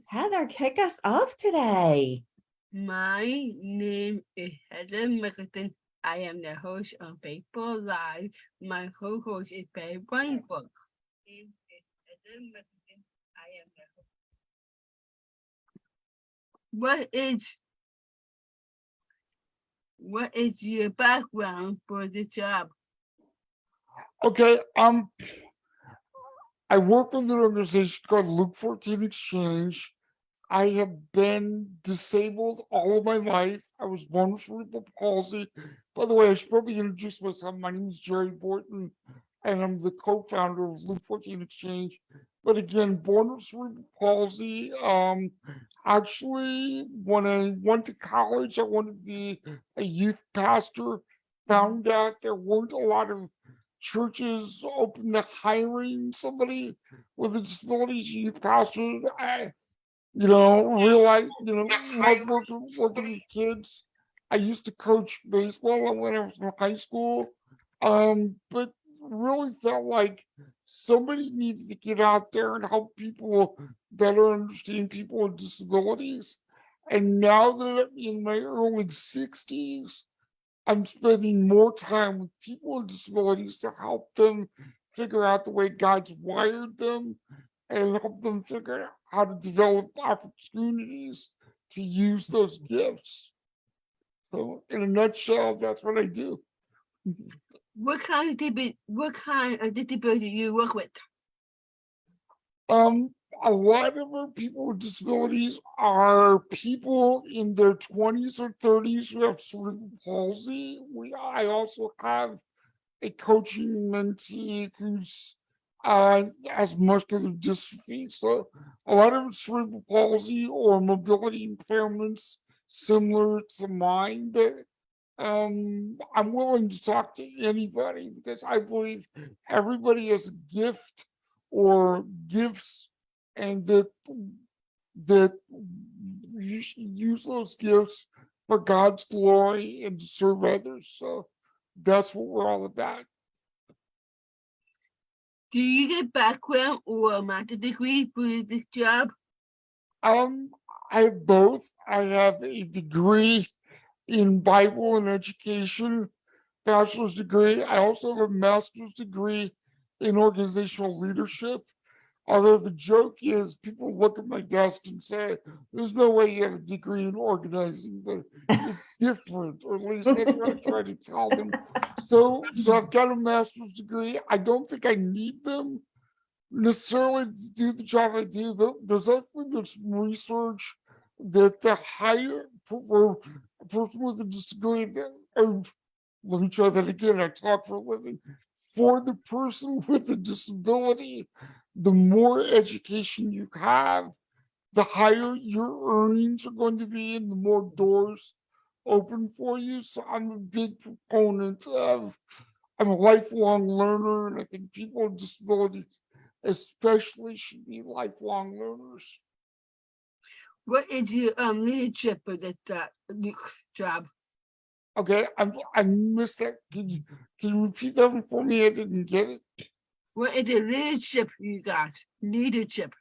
Heather, kick us off today. My name is Heather McCutcheon. I am the host of Baseball Live. My co-host is Barry Weinberg. Name is Heather McCutcheon. I am the host. What is your background for the job? Okay, I work with an organization called Luke 14 Exchange. I have been disabled all of my life. I was born with cerebral palsy. By the way, I should probably introduce myself. My name is Jerry Borton, and I'm the co-founder of Luke 14 Exchange. But again, born with cerebral palsy. Actually, when I went to college, I wanted to be a youth pastor. Found out there weren't a lot of churches open to hiring somebody with a disability as a youth pastor. Realize, love working with kids. I used to coach baseball when I was in high school, but really felt like somebody needed to get out there and help people better understand people with disabilities. And now that I'm in my early 60s, I'm spending more time with people with disabilities to help them figure out the way God's wired them and help them figure out how to develop opportunities to use those gifts. So, in a nutshell, that's what I do. What kind of disability do you work with? A lot of our people with disabilities are people in their 20s or 30s who have cerebral palsy. I also have a coaching mentee who's has muscular dystrophy. So a lot of it's cerebral palsy or mobility impairments similar to mine. But I'm willing to talk to anybody because I believe everybody has a gift or gifts, and that you should use those gifts for God's glory and to serve others. So that's what we're all about. Do you get background or a master's degree for this job? I have both. I have a degree in Bible and education, bachelor's degree. I also have a master's degree in organizational leadership. Although the joke is, people look at my desk and say, "There's no way you have a degree in organizing," but it's different, or at least that's what I try to tell them. So I've got a master's degree. I don't think I need them necessarily to do the job I do. But there's actually been some research that the higher for a person with a disability, or let me try that again. I talk for a living. For the person with a disability, the more education you have, the higher your earnings are going to be and the more doors open for you. So I'm a big proponent of, I'm a lifelong learner, and I think people with disabilities especially should be lifelong learners. What is your leadership for this job? Okay, I missed that. Can you repeat that one for me? I didn't get it. What is the leadership you got? Leadership.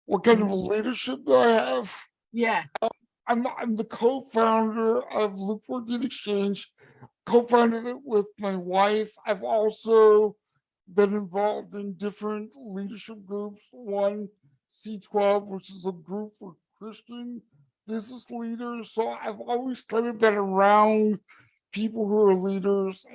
What kind of a leadership do I have? Yeah. I'm the co-founder of Luke 14 Exchange, co-founded it with my wife. I've also been involved in different leadership groups. One, C12, which is a group for Christian business leaders. So I've always kind of been around people who are leaders.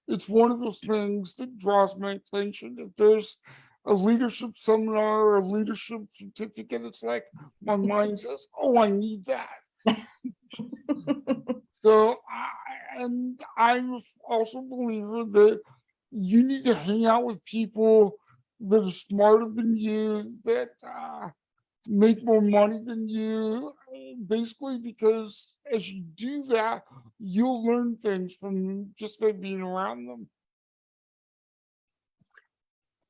It's one of those things that draws my attention. If there's a leadership seminar or a leadership certificate, it's like my mind says, "Oh, I need that." So, and I'm also a believer that you need to hang out with people that are smarter than you, that make more money than you, basically because as you do that, you'll learn things from them just by being around them.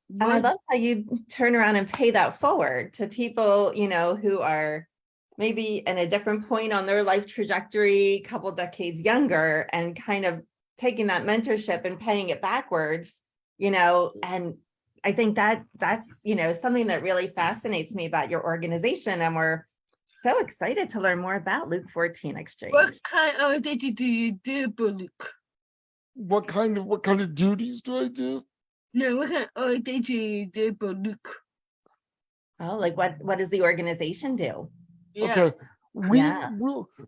And I love how you turn around and pay that forward to people, who are maybe in a different point on their life trajectory, a couple decades younger, and kind of taking that mentorship and paying it backwards, and I think that's, something that really fascinates me about your organization. And we're so excited to learn more about Luke 14 Exchange. What kind of duty do you do, Luke? What kind of duties do I do? No, what kind of duty do you do, Luke? Oh, like what does the organization do? Yeah. Okay. Yeah.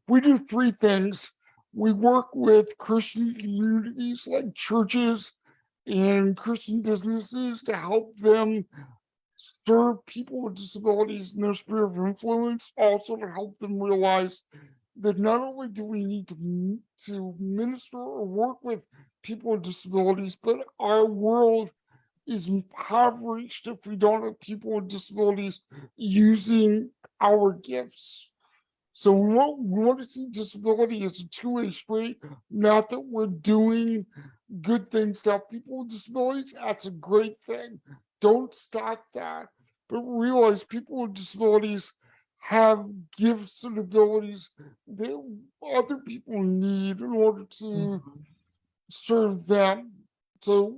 We do three things. We work with Christian communities like churches and Christian businesses to help them serve people with disabilities in their sphere of influence, also to help them realize that not only do we need to minister or work with people with disabilities, but our world is impoverished if we don't have people with disabilities using our gifts. So we want to see disability as a two-way street, not that we're doing good things to help people with disabilities. That's a great thing. Don't stop that. But realize people with disabilities have gifts and abilities that other people need in order to serve them. So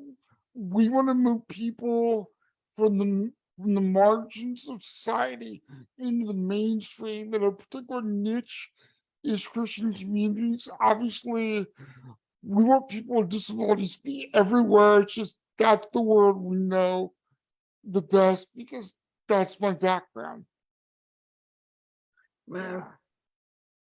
we want to move people from the margins of society into the mainstream, and a particular niche is Christian communities. Obviously, we want people with disabilities to be everywhere. It's just that's the world we know the best because that's my background. Wow.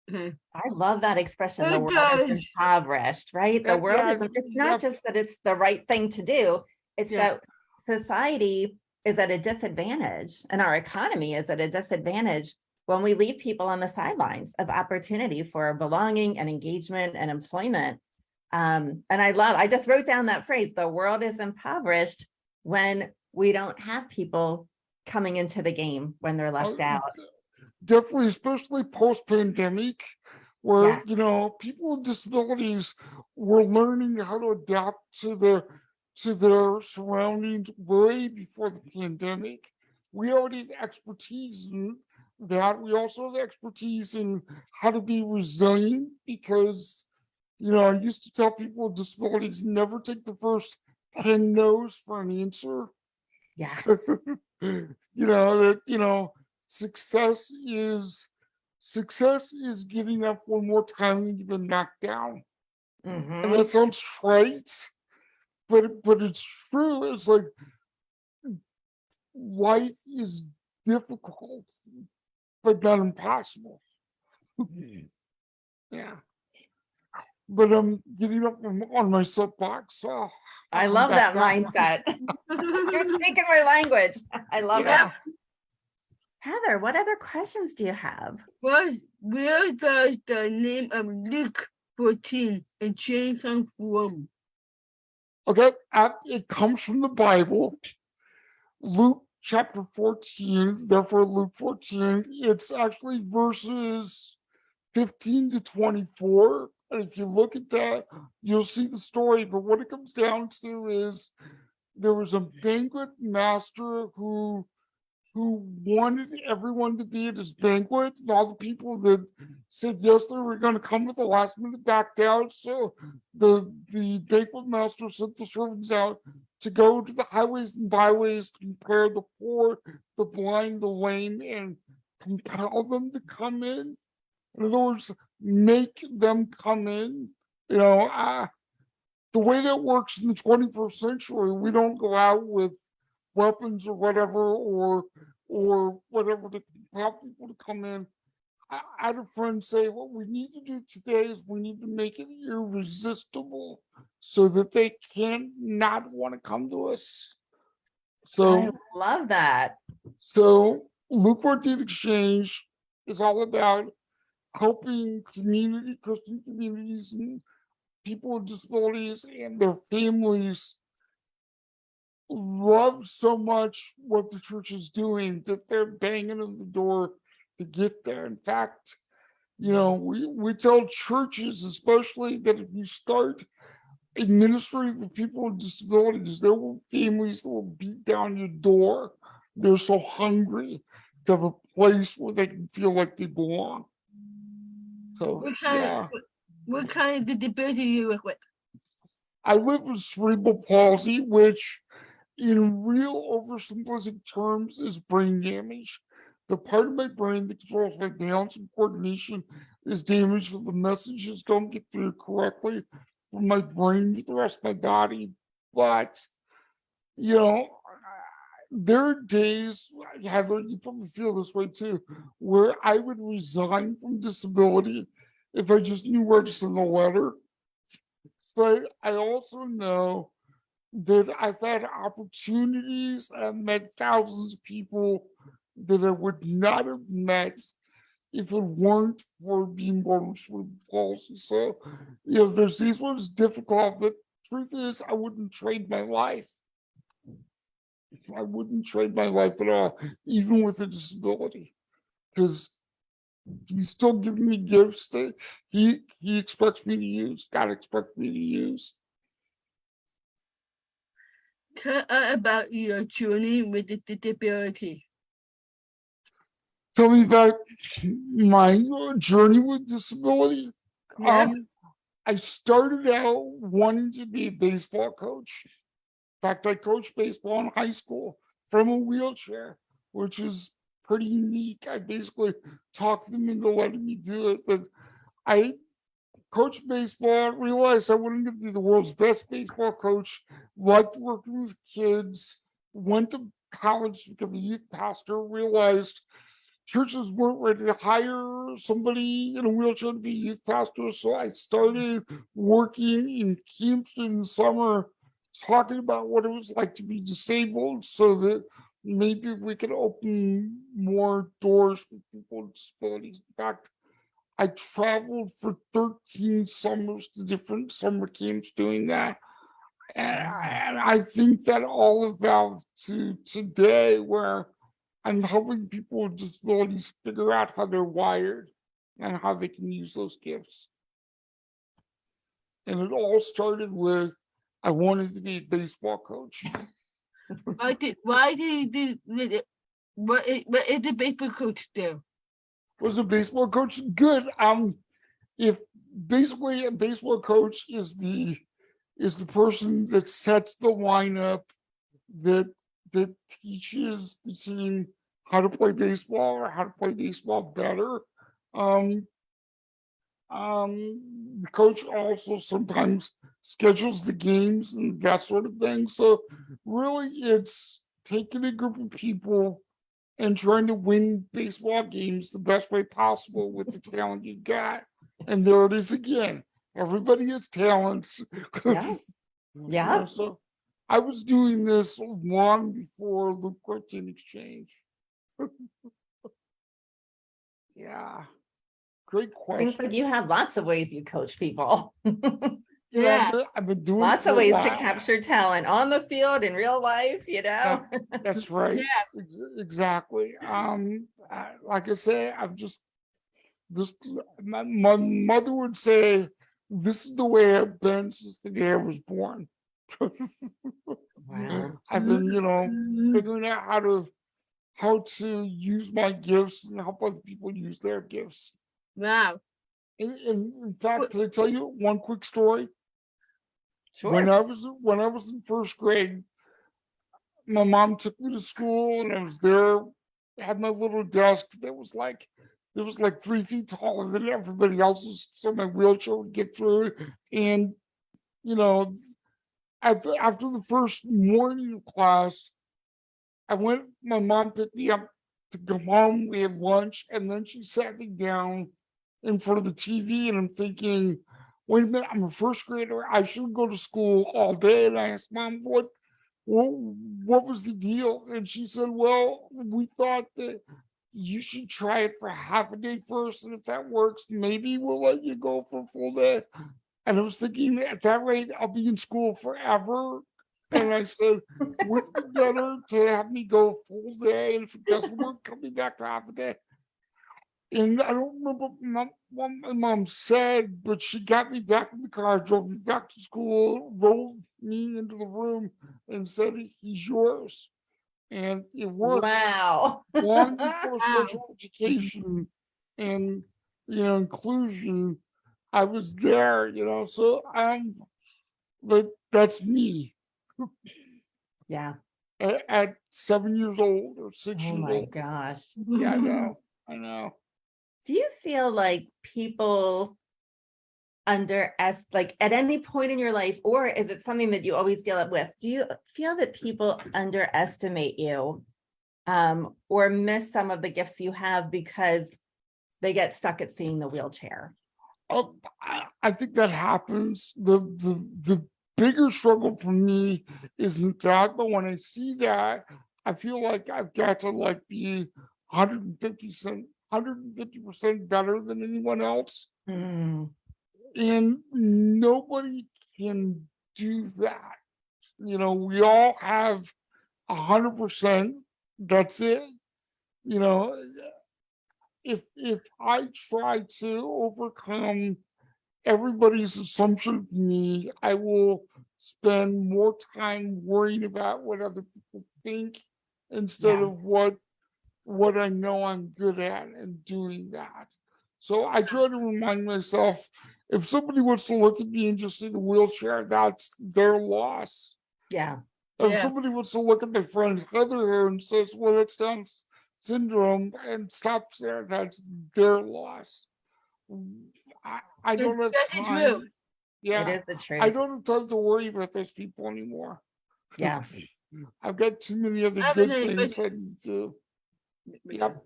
Okay. I love that expression. The It world does. is impoverished, right? The world Yeah, is, it's not yeah. just that it's the right thing to do, it's Yeah. that society is at a disadvantage and our economy is at a disadvantage when we leave people on the sidelines of opportunity for belonging and engagement and employment. And I just wrote down that phrase, the world is impoverished when we don't have people coming into the game when they're left out. Definitely, especially post-pandemic, where Yes. people with disabilities were learning how to adapt to their surroundings way before the pandemic. We already have expertise in that. We also have expertise in how to be resilient because I used to tell people with disabilities never take the first 10 no's for an answer. Yes. That success is getting up one more time when you've been knocked down. And that Mhm. sounds trite, but it's true. It's like life is difficult, but not impossible. Yeah. But I'm getting up on my soapbox, so I I'll come love back that down. mindset. You're speaking my language. I love it. Yeah. Heather, what other questions do you have? Where does the name of Luke 14 and change come from? Okay, it comes from the Bible. Luke chapter 14, therefore Luke 14, it's actually verses 15 to 24. And if you look at that, you'll see the story. But what it comes down to is there was a banquet master who wanted everyone to be at his banquet, and all the people that said yes, they were going to come at the last minute backed out. So the banquet master sent the servants out to go to the highways and byways, compare the poor, the blind, the lame, and compel them to come in. In other words, make them come in. The way that works in the 21st century, we don't go out with weapons or whatever, or whatever to help people to come in. I had a friend say, what we need to do today is we need to make it irresistible so that they can't not want to come to us. I So love that. Luke 14 Exchange is all about helping Christian communities and people with disabilities and their families love so much what the church is doing that they're banging on the door to get there. In fact, we tell churches, especially, that if you start a ministry with people with disabilities, there will be families that will beat down your door. They're so hungry to have a place where they can feel like they belong. So, What kind of disability do you work with? I live with cerebral palsy, which in real oversimplistic terms, is brain damage. The part of my brain that controls my balance and coordination is damaged, so the messages don't get through correctly from my brain to the rest of my body. But, you know, there are days, Heather, you probably feel this way too, where I would resign from disability if I just knew where to send the letter. But I also know that I've had opportunities, I've met thousands of people that I would not have met if it weren't for being born with cerebral palsy. So, you know, there's these ones difficult, but truth is, I wouldn't trade my life. I wouldn't trade my life at all, even with a disability, because he's still giving me gifts that he expects me to use. God expects me to use. Tell us about your journey with the disability. Tell me about my journey with disability. Yeah. I started out wanting to be a baseball coach. In fact, I coached baseball in high school from a wheelchair, which is pretty unique. I basically talked them into letting me do it, but I coached baseball, realized I wasn't going to be the world's best baseball coach, liked working with kids, went to college to become a youth pastor, realized churches weren't ready to hire somebody in a wheelchair to be a youth pastor. So I started working in camps in the summer, talking about what it was like to be disabled so that maybe we could open more doors for people with disabilities. In fact, I traveled for 13 summers to different summer camps doing that. And I think that all evolved to today, where I'm helping people with disabilities figure out how they're wired and how they can use those gifts. And it all started with I wanted to be a baseball coach. Why did you do it? What is the baseball coach do? Was a baseball coach good? If basically a baseball coach is the person that sets the lineup, that teaches the team how to play baseball or how to play baseball better. Um, the coach also sometimes schedules the games and that sort of thing. So really, it's taking a group of people and trying to win baseball games the best way possible with the talent you got. And there it is again. Everybody has talents. Yeah. Yeah. So I was doing this long before the Protein Exchange. Yeah. Great question. Seems like you have lots of ways you coach people. You Yeah. know, I've been doing Lots it for of a ways to while. capture talent on the field in real life, you know? That's right. Yeah. Exactly. Like I say, I've just this. My mother would say, "This is the way I've been since the day I was born." Wow. I've been, figuring out how to use my gifts and help other people use their gifts. Wow. In fact, can I tell you one quick story? When Sure. I was in first grade, my mom took me to school, and I was there. Had my little desk that was like, it was like 3 feet taller than everybody else's, so my wheelchair would get through. And you know, after the first morning of class, I went. My mom picked me up to come home. We had lunch, and then she sat me down in front of the TV, and I'm thinking, wait a minute, I'm a first grader. I should go to school all day. And I asked Mom, what was the deal? And she said, well, we thought that you should try it for half a day first, and if that works, maybe we'll let you go for a full day. And I was thinking, at that rate, I'll be in school forever. And I said, wouldn't it be better to have me go a full day? And if it doesn't work, coming back to half a day. And I don't remember what my mom said, but she got me back in the car, drove me back to school, rolled me into the room, and said, he's yours. And it worked Wow. long before Wow. special education and inclusion. I was there, so but that's me. Yeah. at 7 years old or 6 Oh years my old. gosh. Yeah, I know. Do you feel like people like at any point in your life, or is it something that you always deal with? Do you feel that people underestimate you or miss some of the gifts you have because they get stuck at seeing the wheelchair? I think that happens. The bigger struggle for me isn't that, but when I see that, I feel like I've got to like be 150% better than anyone else. Mm, And nobody can do that. We all have 100%. That's it. You know, if I try to overcome everybody's assumption of me, I will spend more time worrying about what other people think instead yeah, of what I know I'm good at and doing that. So I try to remind myself, if somebody wants to look at me and just see the wheelchair, that's their loss. yeah, If Yeah. somebody wants to look at my friend Heather here and says, well, that's Down syndrome and stops there, that's their loss. I don't have That's true. time. it Yeah, is the I truth. don't have time to worry about those people anymore. Yeah. I've got too many other I good mean, things I need to. Yep.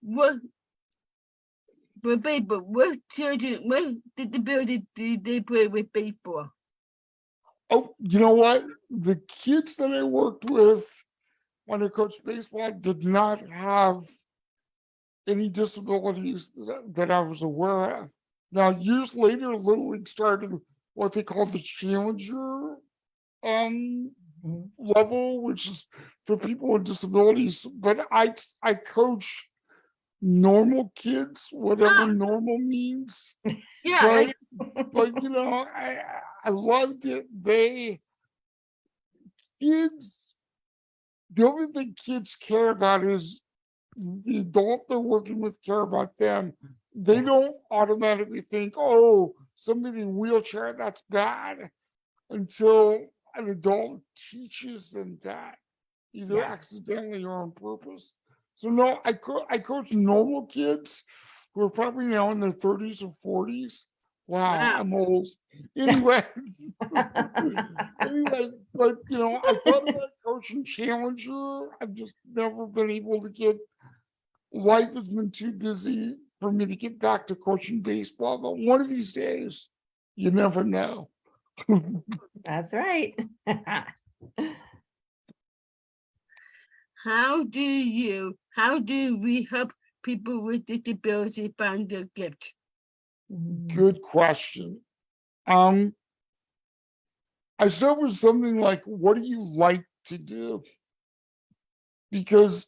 What, but baseball, what children, what disability do they play with baseball? Oh, you know what? The kids that I worked with when I coached baseball did not have any disabilities that I was aware of. Now, years later, Little League started what they called the Challenger Mhm. level, which is for people with disabilities. But I coach normal kids, whatever Ah, normal means. yeah, But I loved it. Kids, the only thing kids care about is the adult they're working with care about them. They Yeah. don't automatically think, oh, somebody in a wheelchair, that's bad, until an adult teaches them that, either Yes. accidentally or on purpose. So no, I coach normal kids who are probably now in their 30s or 40s. Wow, wow. I'm old. Anyway, anyway, but I thought about coaching Challenger. I've just never been able to get. Life has been too busy for me to get back to coaching baseball. But one of these days, you never know. That's right. How do we help people with disabilities find their gift? Mm, Good question. Um, I start with something like, what do you like to do? Because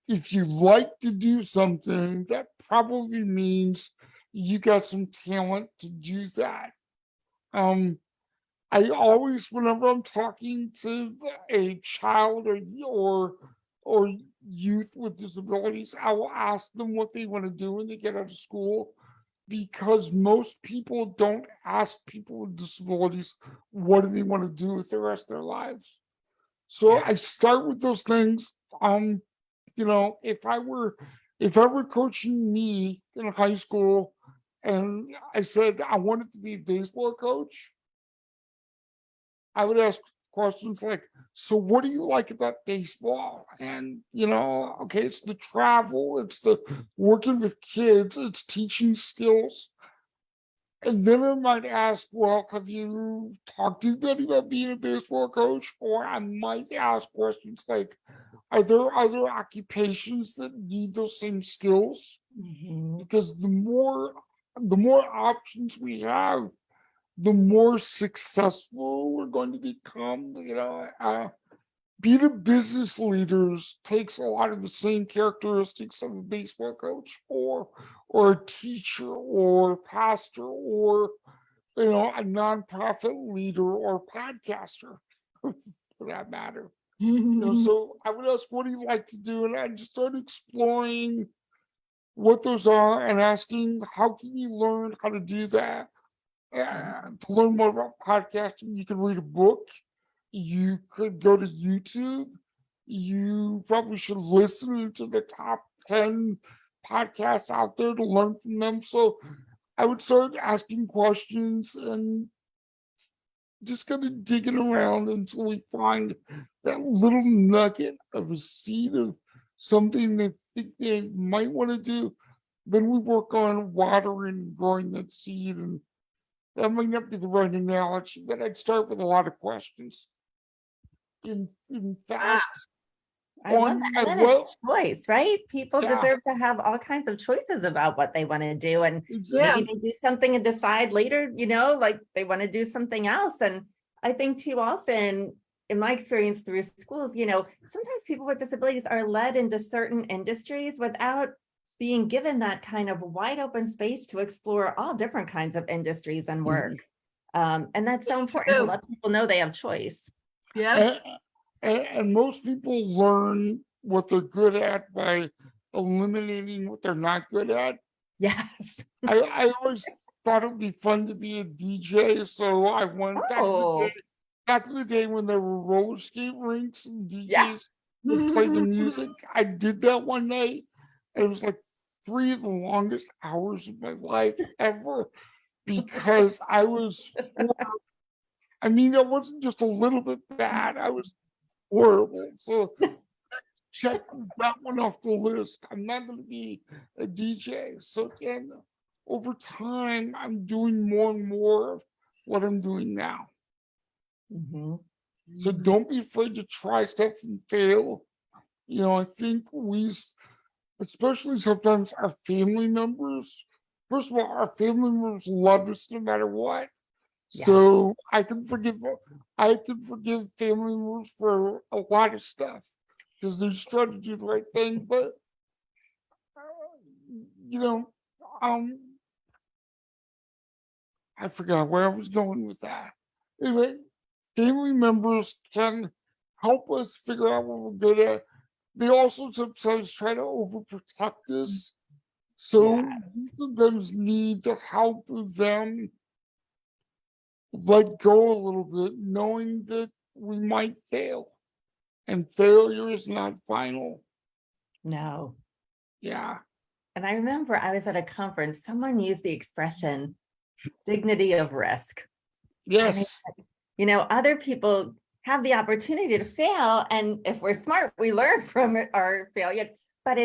if you like to do something, that probably means you got some talent to do that. Um, I always, whenever I'm talking to a child or youth with disabilities, I will ask them what they want to do when they get out of school, because most people don't ask people with disabilities what do they want to do with the rest of their lives. So yeah. I start with those things. If I were coaching me in high school and I said I wanted to be a baseball coach, I would ask questions like, so what do you like about baseball? And, okay, it's the travel, it's the working with kids, it's teaching skills. And then I might ask, well, have you talked to anybody about being a baseball coach? Or I might ask questions like, are there other occupations that need those same skills? Mhm. Because the more options we have, the more successful we're going to become. Being a business leaders takes a lot of the same characteristics of a baseball coach or a teacher or a pastor or a nonprofit leader or podcaster for that matter. So I would ask, what do you like to do? And I just started exploring what those are and asking, how can you learn how to do that? To learn more about podcasting, you can read a book. you could go to YouTube. You probably should listen to the top 10 podcasts out there to learn from them. So I would start asking questions and just kind of digging around until we find that little nugget of a seed of something they think they might want to do. Then we work on watering and growing that seed. And that might not be the right analogy, but I'd start with a lot of questions. In fact, I love on that. my And then well, it's choice, right? People yeah, deserve to have all kinds of choices about what they want to do. And Yeah. maybe they do something and decide later, like they want to do something else. And I think too often, in my experience through schools, sometimes people with disabilities are led into certain industries without being given that kind of wide open space to explore all different kinds of industries and work. And that's so important to true. let people know they have choice. Yeah. and most people learn what they're good at by eliminating what they're not good at. Yes. I always thought it would be fun to be a DJ, so I went Oh, back in the day when there were roller skate rinks and DJs yeah. would play the music. I did that one night, and it was like 3 of the longest hours of my life ever because I was, I mean, I wasn't just a little bit bad, I was horrible. So check that one off the list. I'm not going to be a DJ. So again, over time, I'm doing more and more of what I'm doing now. Mhm. So don't be afraid to try stuff and fail. I think especially sometimes our family members, first of all, our family members love us no matter what. Yes. So I can forgive family members for a lot of stuff because they're just trying to do the right thing. But you know, um, I forgot where I was going with that. Anyway, family members can help us figure out what we're good at. They also sometimes try to overprotect us. So Yes. we sometimes need to help them let go a little bit, knowing that we might fail. And failure is not final. No. Yeah. And I remember I was at a conference, someone used the expression dignity of risk. And I Yes. said, other people have the opportunity to fail. And if we're smart, we learn from our failure. But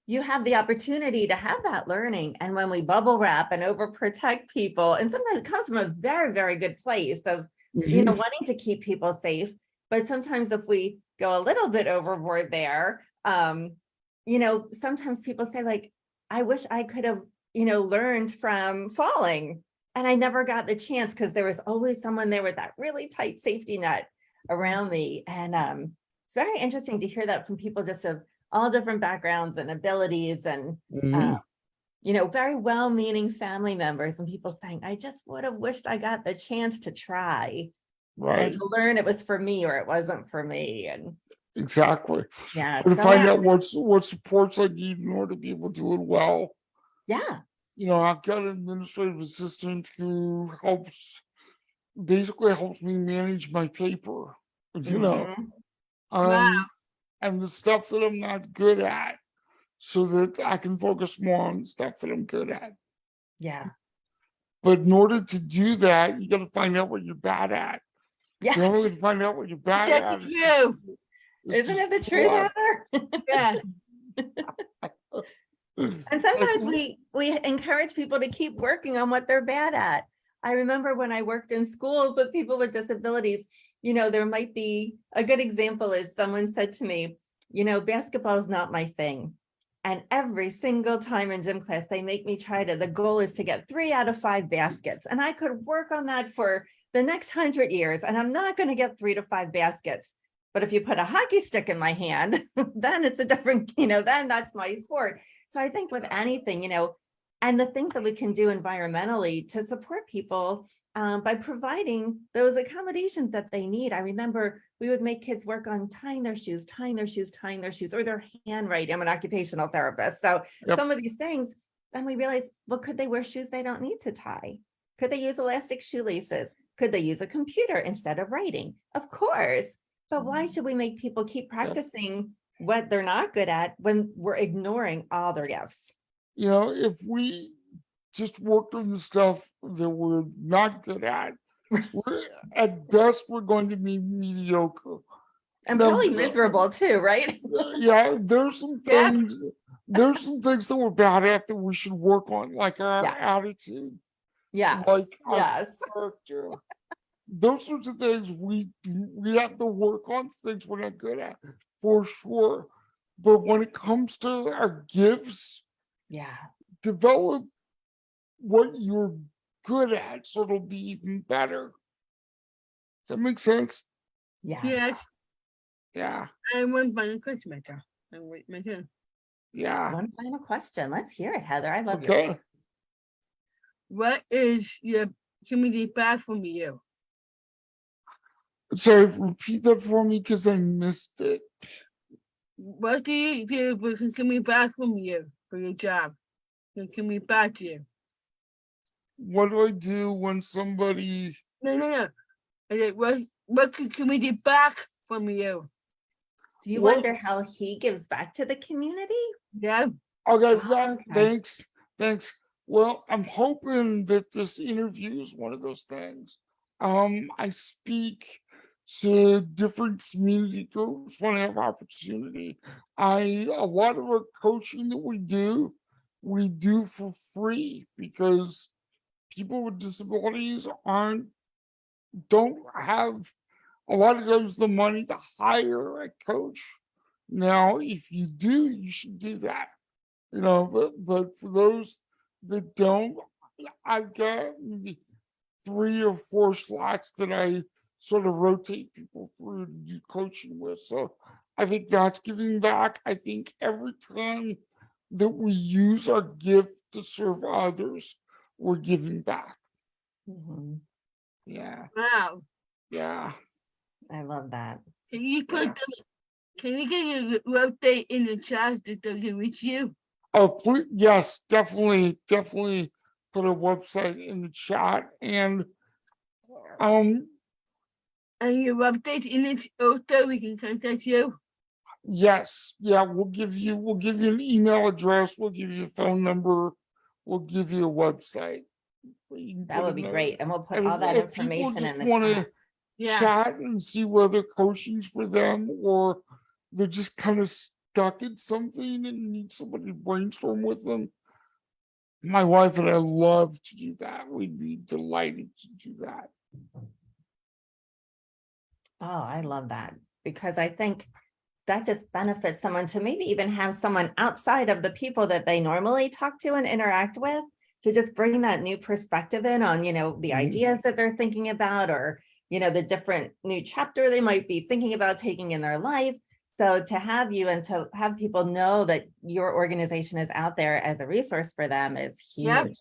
you have the opportunity to have that learning. And when we bubble wrap and overprotect people, and sometimes it comes from a very, very good place of, Mhm. wanting to keep people safe. But sometimes if we go a little bit overboard there, sometimes people say, like, I wish I could have, learned from falling. And I never got the chance because there was always someone there with that really tight safety net around me. And it's very interesting to hear that from people just of all different backgrounds and abilities and, Mhm. very well-meaning family members and people saying, I just would have wished I got the chance to try Right. and to learn it was for me or it wasn't for me. And Exactly. yeah, Or to so find out what supports I need in order to be able to do it well. yeah. I've got an administrative assistant who basically helps me manage my paper. Mhm. Wow. And the stuff that I'm not good at so that I can focus more on the stuff that I'm good at. Yeah. But in order to do that, you got to find out what you're bad at. The only way Yes. to find out what you're bad That's at true. Isn't it the just truth, go out. Heather? Yeah. And It's like, sometimes we encourage people to keep working on what they're bad at. I remember when I worked in schools with people with disabilities, there might be a good example is someone said to me, basketball is not my thing. And every single time in gym class, they make me the goal is to get 3 out of 5 baskets. And I could work on that for the next 100 years. And I'm not going to get 3 to 5 baskets. But if you put a hockey stick in my hand, then it's a different, then that's my sport. So I think with anything, and the things that we can do environmentally to support people by providing those accommodations that they need. I remember we would make kids work on tying their shoes, or their handwriting. I'm an occupational therapist. So Yep. some of these things, then we realized, well, could they wear shoes they don't need to tie? Could they use elastic shoelaces? Could they use a computer instead of writing? Of course. But why should we make people keep practicing what they're not good at when we're ignoring all their gifts? You know, if we just worked on the stuff that we're not good at, at best, we're going to be mediocre. And Now, probably miserable too, right? yeah, there's some Yeah. things, there's some things that we're bad at that we should work on, like our Yeah. attitude, Yes. like our Yes. character. Those sorts of things we have to work on, things we're not good at, for sure. But when it comes to our gifts, Yeah. develop what you're good at so it'll be even better. Does that make sense? Yes. Yes. Yeah. I want final question, my turn. My turn. Yeah. One final question. Let's hear it, Heather. I love your Okay. What is your community back from you? Sorry, repeat that for me because I missed it. What do you do for community back from you for your job? Can we back you? What do I do when somebody No. I said, what can community back from you? Do you What- wonder how he gives back to the community? Yeah. Okay, Oh, yeah, okay. thanks. Well, I'm hoping that this interview is one of those things. I speak to different community groups when I have opportunity. A lot of our coaching that we do for free because people with disabilities don't have a lot of times the money to hire a coach. Now, if you do, you should do that. You know, but for those that don't, I've got maybe 3 or 4 slots that I sort of rotate people through to do coaching with. So I think that's giving back. I think every time that we use our gift to serve others, we're giving back. Mhm. Yeah, Wow. yeah. I love that. Can you put Yeah. can we get your update in the chat that they can reach you? Oh, please, yes, definitely put a website in the chat and um And your update in it also we can contact you. yes, yeah, we'll give you an email address, we'll give you a phone number, we'll give you a website. You can That put would in be there. great. And we'll put And all that if people information just in the want chat. to Yeah. chat and see whether coaching's for them or they're just kind of stuck in something and need somebody to brainstorm with them. My wife and I love to do that. We'd be delighted to do that. Oh, I love that because I think that just benefits someone to maybe even have someone outside of the people that they normally talk to and interact with to just bring that new perspective in on, the Mhm. ideas that they're thinking about or, the different new chapter they might be thinking about taking in their life. So to have you and to have people know that your organization is out there as a resource for them is Yep. huge.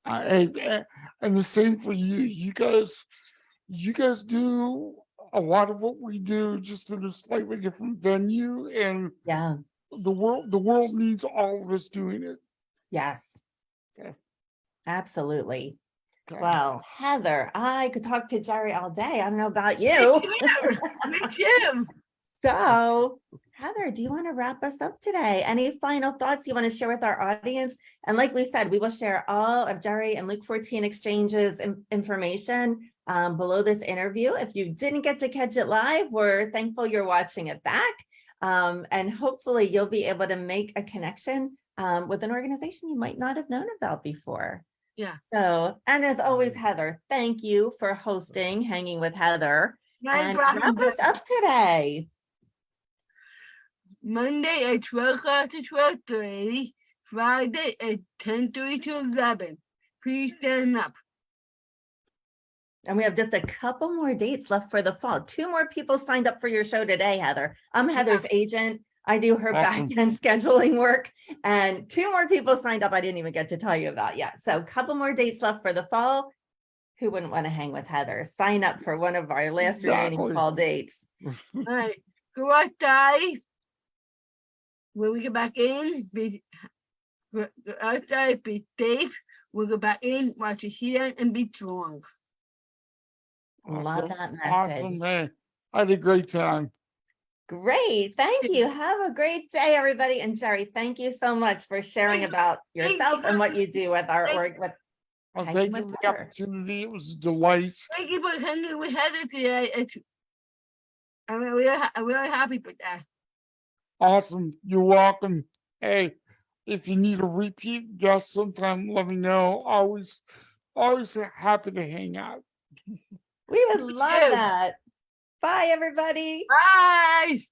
And the same for you. You guys do a lot of what we do, just in a slightly different venue, and Yeah. the world needs all of us doing it. Yes. Okay. Absolutely. Okay. Well, Heather, I could talk to Jerry all day. I don't know about you. Me too. So, Heather, do you want to wrap us up today? Any final thoughts you want to share with our audience? And like we said, we will share all of Jerry and Luke 14 Exchange's information below this interview. If you didn't get to catch it live, we're thankful you're watching it back. And hopefully you'll be able to make a connection with an organization you might not have known about before. Yeah. So, and as always, Heather, thank you for hosting Hanging with Heather. And wrap us up today. Monday at 12 o'clock to 12:30, Friday at 10:30 to 11. Please stand up. And we have just a couple more dates left for the fall. 2 more people signed up for your show today, Heather. I'm Heather's agent. I do her Awesome. back end scheduling work. And 2 more people signed up I didn't even get to tell you about yet. So a couple more dates left for the fall. Who wouldn't want to hang with Heather? Sign up for one of our last remaining Exactly. fall dates. All right. Go outside. When we get back in, go outside, be safe. We'll go back in, watch your hand, and be strong. Love Awesome. that Awesome, message. man. I had a great time. Great. Thank you. Have a great day, everybody. And Jerry, thank you so much for sharing about yourself and what you do with our org with Well, Painting thank you with for the Color. opportunity. It was a delight. Thank you for attending with Heather today. I'm really happy with that. Awesome. You're welcome. Hey, if you need a repeat guest sometime, let me know. Always happy to hang out. We would love too. that. Bye, everybody. Bye.